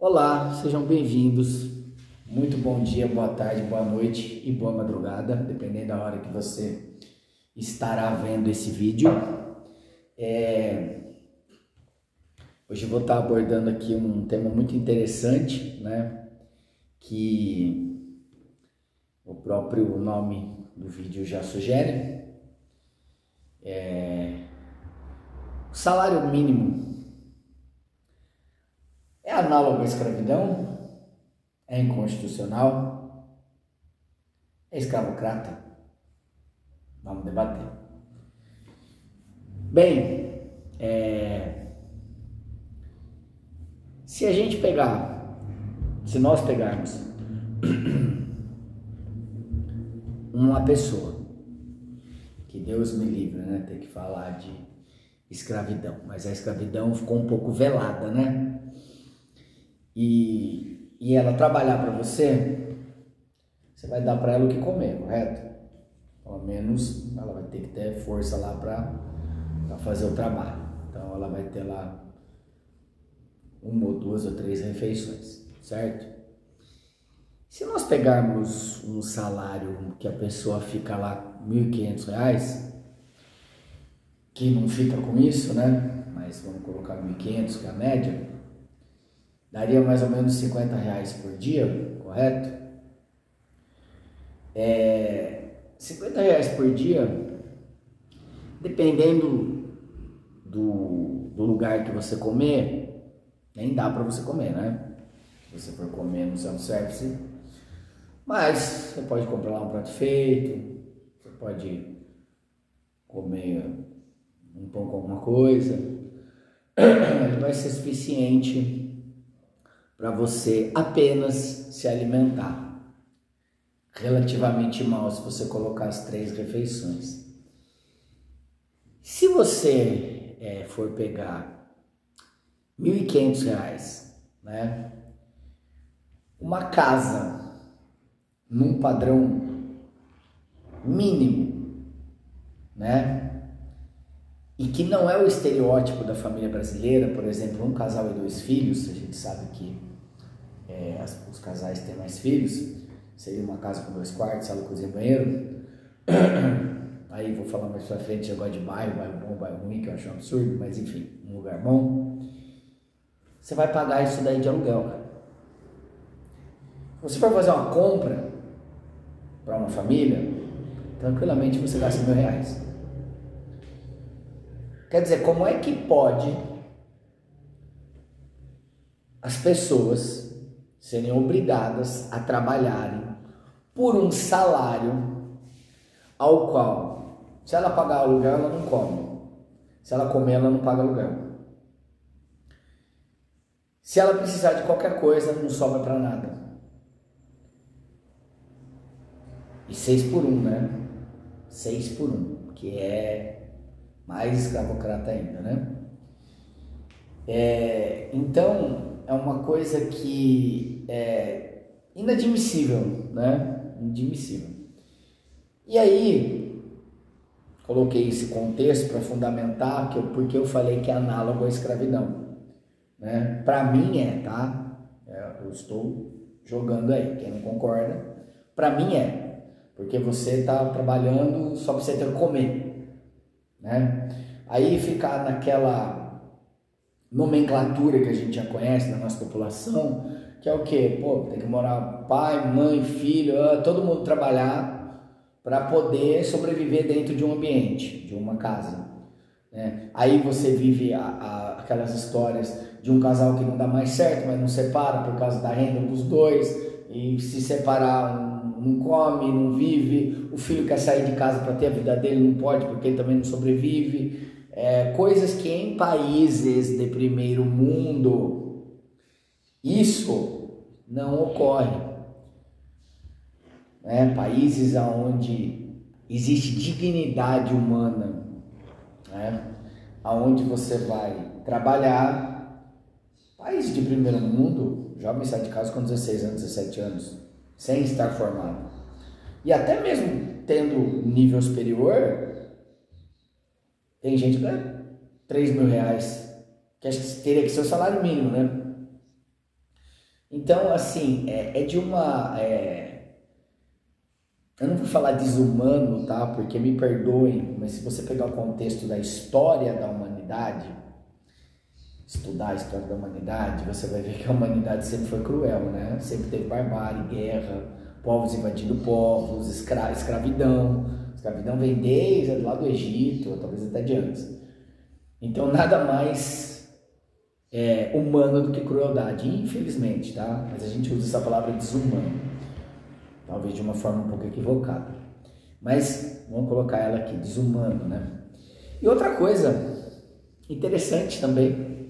Olá, sejam bem-vindos. Muito bom dia, boa tarde, boa noite e boa madrugada, dependendo da hora que você estará vendo esse vídeo. Hoje eu vou estar abordando aqui um tema muito interessante, né? Que o próprio nome do vídeo já sugere. O salário mínimo é análogo à escravidão? É inconstitucional? É escravocrata? Vamos debater. Bem, se nós pegarmos uma pessoa, que Deus me livre, né, ter que falar de escravidão, mas a escravidão ficou um pouco velada, né? E ela trabalhar para você, você vai dar para ela o que comer, correto? Pelo menos ela vai ter que ter força lá para fazer o trabalho. Então ela vai ter lá uma ou duas ou três refeições, certo? Se nós pegarmos um salário que a pessoa fica lá R$ 1.500, que não fica com isso, né? Mas vamos colocar 1.500, que é a média, daria mais ou menos R$ 50 por dia, correto? R$ 50 por dia, dependendo do lugar que você comer, nem dá para você comer, né? Se você for comer no self-service, mas você pode comprar lá um prato feito, você pode comer um pão com alguma coisa, ele vai ser suficiente para você apenas se alimentar. Relativamente mal se você colocar as 3 refeições. Se você for pegar R$ 1.500, né, uma casa num padrão mínimo, né, e que não é o estereótipo da família brasileira, por exemplo, um casal e 2 filhos, a gente sabe que os casais têm mais filhos, seria uma casa com 2 quartos, sala, cozinha, banheiro. Aí vou falar mais pra frente agora de bairro bom, bairro ruim, que eu acho um absurdo, mas enfim, um lugar bom. Você vai pagar isso daí de aluguel, cara. Se você for fazer uma compra para uma família, tranquilamente você gasta R$ 1.000. Quer dizer, como é que pode as pessoas serem obrigadas a trabalharem por um salário ao qual, se ela pagar aluguel, ela não come. Se ela comer, ela não paga aluguel. Se ela precisar de qualquer coisa, não sobra para nada. E 6 por 1, né? 6 por 1, que é mais escravocrata ainda, né? Então, é uma coisa que é inadmissível, né? Inadmissível. E aí, coloquei esse contexto para fundamentar porque eu falei que é análogo à escravidão, né? Para mim tá? Eu estou jogando aí, quem não concorda, para mim porque você está trabalhando só para você ter que comer, né? Aí ficar naquela nomenclatura que a gente já conhece na nossa população, que é o quê? Pô, tem que morar pai, mãe, filho, todo mundo trabalhar para poder sobreviver dentro de um ambiente, de uma casa, né? Aí você vive aquelas histórias de um casal que não dá mais certo, mas não separa por causa da renda dos dois, e se separar não come, não vive, o filho quer sair de casa para ter a vida dele, não pode porque ele também não sobrevive. Coisas que em países de primeiro mundo isso não ocorre, né? Países onde existe dignidade humana, né? Onde você vai trabalhar, país de primeiro mundo, jovem sai de casa com 16 anos, 17 anos, sem estar formado, e até mesmo tendo nível superior, tem gente que ganha R$ 3.000, que acho que teria que ser o salário mínimo, né? Então, assim, eu não vou falar desumano, tá? Porque me perdoem, mas se você pegar o contexto da história da humanidade, estudar a história da humanidade, você vai ver que a humanidade sempre foi cruel, né? Sempre teve barbárie, guerra, povos invadindo povos, escravidão. Escravidão vem desde lá do Egito, ou talvez até de antes. Então, nada mais humano do que crueldade, infelizmente, tá? Mas a gente usa essa palavra desumano, talvez de uma forma um pouco equivocada. Mas vamos colocar ela aqui, desumano, né? E outra coisa interessante também,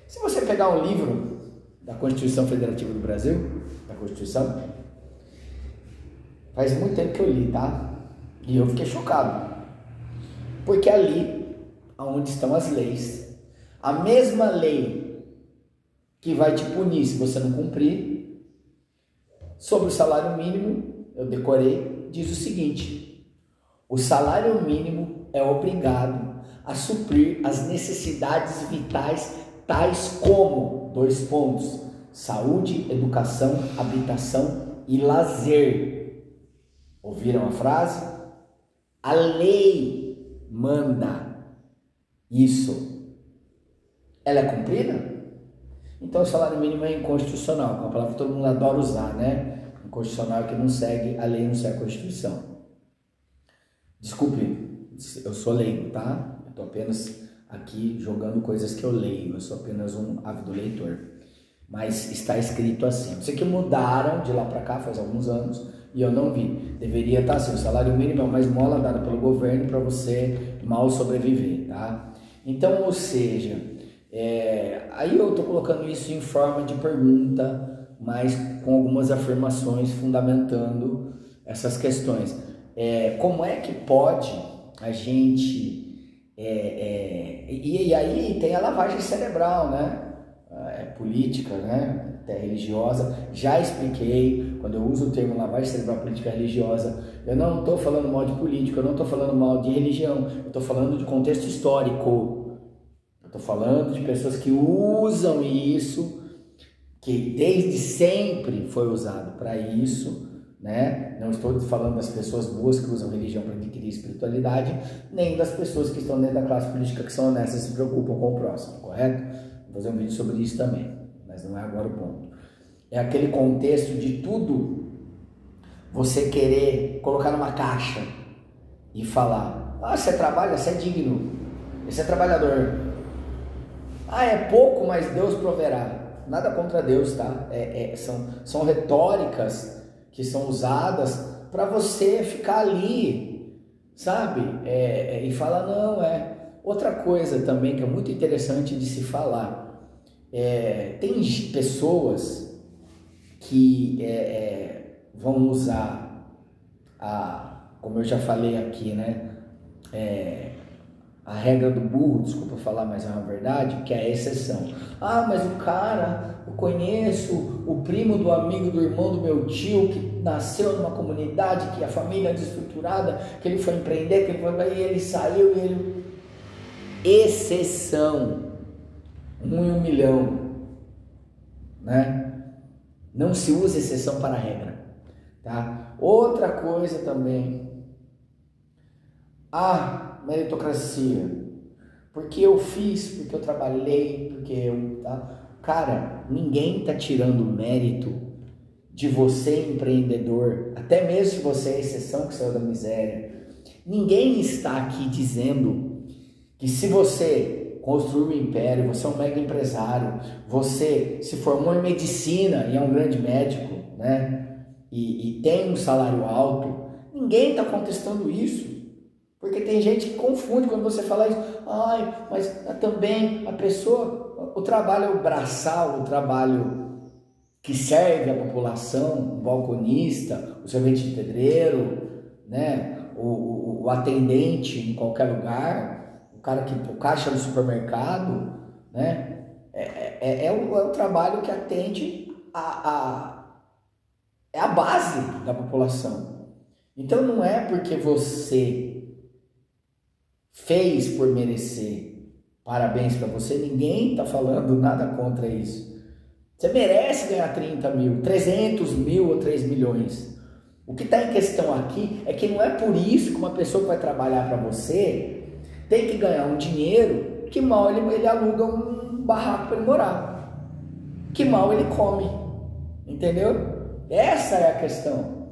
se você pegar um livro da Constituição Federativa do Brasil, da Constituição, faz muito tempo que eu li, tá? E eu fiquei chocado, porque ali, onde estão as leis, a mesma lei que vai te punir se você não cumprir, sobre o salário mínimo, eu decorei, diz o seguinte: o salário mínimo é obrigado a suprir as necessidades vitais tais como, 2 pontos, saúde, educação, habitação e lazer. Ouviram a frase? A lei manda isso. Ela é cumprida? Então o salário mínimo é inconstitucional, que é uma palavra que todo mundo adora usar, né? Inconstitucional é que não segue a lei, não segue a Constituição. Desculpe, eu sou leigo, tá? Eu estou apenas aqui jogando coisas que eu leio, eu sou apenas um ávido leitor. Mas está escrito assim. Eu sei que mudaram de lá para cá faz alguns anos e eu não vi. Deveria estar assim, o salário mínimo é uma esmola dada pelo governo para você mal sobreviver, tá? Então, ou seja, aí eu estou colocando isso em forma de pergunta, mas com algumas afirmações fundamentando essas questões. Como é que pode a gente... e aí tem a lavagem cerebral, né? Política, né? Até religiosa. Já expliquei, quando eu uso o termo lavagem cerebral política religiosa, eu não estou falando mal de política, eu não estou falando mal de religião, eu estou falando de contexto histórico. Eu estou falando de pessoas que usam isso, que desde sempre foi usado para isso, né? Não estou falando das pessoas boas que usam religião para adquirir espiritualidade, nem das pessoas que estão dentro da classe política que são honestas e se preocupam com o próximo, correto? Vou fazer um vídeo sobre isso também, mas não é agora o ponto. É aquele contexto de tudo você querer colocar numa caixa e falar: ah, você trabalha, você é digno, você é trabalhador. Ah, é pouco, mas Deus proverá. Nada contra Deus, tá? São retóricas que são usadas para você ficar ali, sabe? E falar, não, Outra coisa também que é muito interessante de se falar, tem pessoas que vão usar, como eu já falei aqui, né? A regra do burro, desculpa falar, mas é uma verdade, que é a exceção. Ah, mas o cara, eu conheço o primo do amigo do irmão do meu tio que nasceu numa comunidade, que a família é desestruturada, que ele foi empreender, e ele saiu e ele... Exceção, 1 em 1 milhão, né? Não se usa exceção para a regra, tá? Outra coisa também, meritocracia, porque eu fiz, porque eu trabalhei, porque eu... Tá? Cara, ninguém tá tirando mérito de você, empreendedor, até mesmo se você é exceção que saiu da miséria. Ninguém está aqui dizendo que se você construiu um império, você é um mega empresário, você se formou em medicina e é um grande médico, né? E tem um salário alto, ninguém está contestando isso. Porque tem gente que confunde quando você fala isso. Mas também a pessoa, o trabalho braçal, o trabalho que serve à população, o balconista, o servente de pedreiro, né? O atendente em qualquer lugar, o caixa do supermercado, né? É o trabalho que atende é a base da população. Então não é porque você fez por merecer, parabéns para você, ninguém está falando nada contra isso, Você merece ganhar 30 mil, 300 mil ou 3 milhões. O que está em questão aqui é que não é por isso que uma pessoa que vai trabalhar para você tem que ganhar um dinheiro que mal ele aluga um barraco para ele morar, que mal ele come, entendeu? Essa é a questão,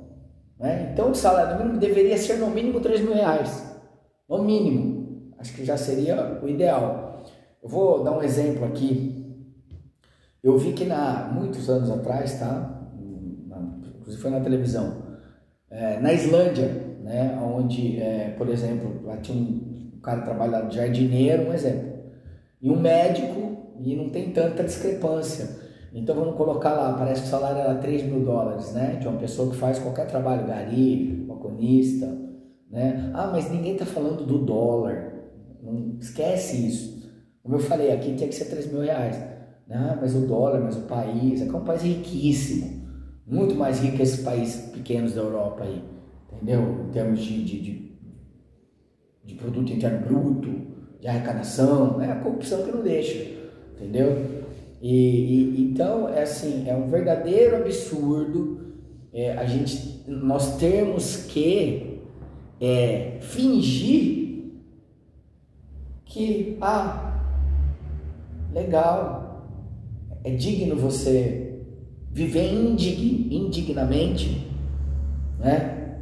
né? Então o salário mínimo deveria ser no mínimo 3 mil reais, no mínimo, acho que já seria o ideal. Eu vou dar um exemplo aqui. Eu vi que muitos anos atrás, tá? Inclusive foi na televisão, na Islândia, né? Onde, por exemplo, lá tinha um cara trabalhando de jardineiro, um exemplo, e um médico, e não tem tanta discrepância. Então vamos colocar lá, parece que o salário era 3 mil dólares, né? De uma pessoa que faz qualquer trabalho, gari, balconista, né? Ah, mas ninguém está falando do dólar, não esquece isso. Como eu falei, aqui tinha que ser 3 mil reais. Ah, mas o dólar, mas o país, é um país riquíssimo, muito mais rico que esses países pequenos da Europa aí, entendeu? Em termos de produto interno bruto, de arrecadação, é a corrupção que não deixa, entendeu? Então, assim, é um verdadeiro absurdo nós termos que fingir que, legal, é digno você viver indignamente, né?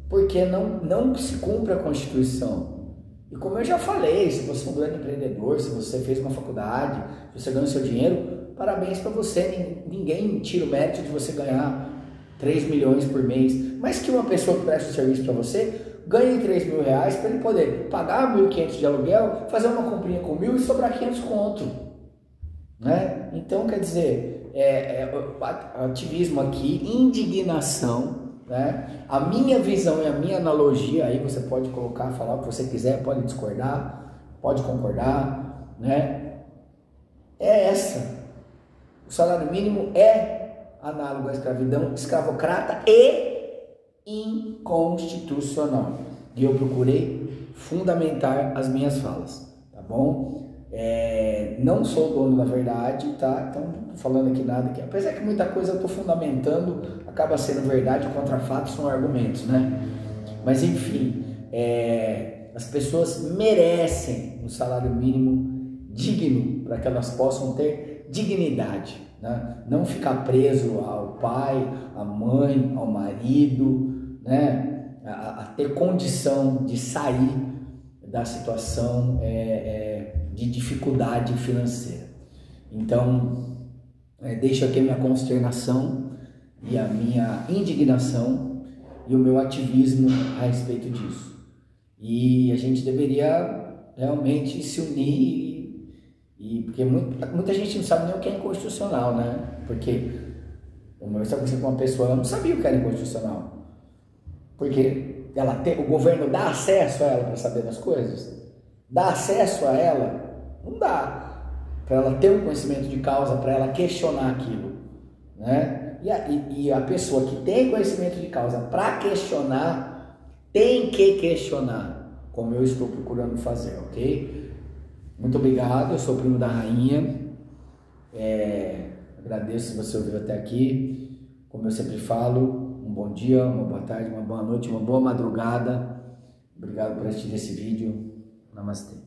Porque não se cumpre a Constituição. E como eu já falei, se você é um grande empreendedor, se você fez uma faculdade, se você ganhou seu dinheiro, parabéns para você. Ninguém tira o mérito de você ganhar 3 milhões por mês. Mas que uma pessoa que presta o serviço para você ganhe 3 mil reais para ele poder pagar 1.500 de aluguel, fazer uma comprinha com 1.000 e sobrar 500 conto. Né? Então, quer dizer, ativismo aqui, indignação, né? A minha visão e a minha analogia, aí você pode colocar, falar o que você quiser, pode discordar, pode concordar, né? É essa. O salário mínimo é análogo à escravidão, escravocrata e inconstitucional. E eu procurei fundamentar as minhas falas, tá bom? Não sou dono da verdade, tá? Então, não tô falando aqui nada que, apesar que muita coisa eu estou fundamentando, acaba sendo verdade, contra fatos são argumentos, né? Mas enfim, as pessoas merecem um salário mínimo digno para que elas possam ter dignidade, né? Não ficar preso ao pai, à mãe, ao marido, né? A ter condição de sair da situação de dificuldade financeira. Então, deixo aqui a minha consternação e a minha indignação e o meu ativismo a respeito disso. E a gente deveria realmente se unir, porque muita gente não sabe nem o que é inconstitucional, né? Porque eu conversei com uma pessoa, ela não sabia o que era inconstitucional, porque o governo dá acesso a ela para saber das coisas, dá acesso a ela. Não dá para ela ter um conhecimento de causa, para ela questionar aquilo, né? E a pessoa que tem conhecimento de causa para questionar, tem que questionar, como eu estou procurando fazer, ok? Muito obrigado, eu sou o primo da rainha, agradeço se você ouviu até aqui. Como eu sempre falo, um bom dia, uma boa tarde, uma boa noite, uma boa madrugada. Obrigado por assistir esse vídeo. Namastê.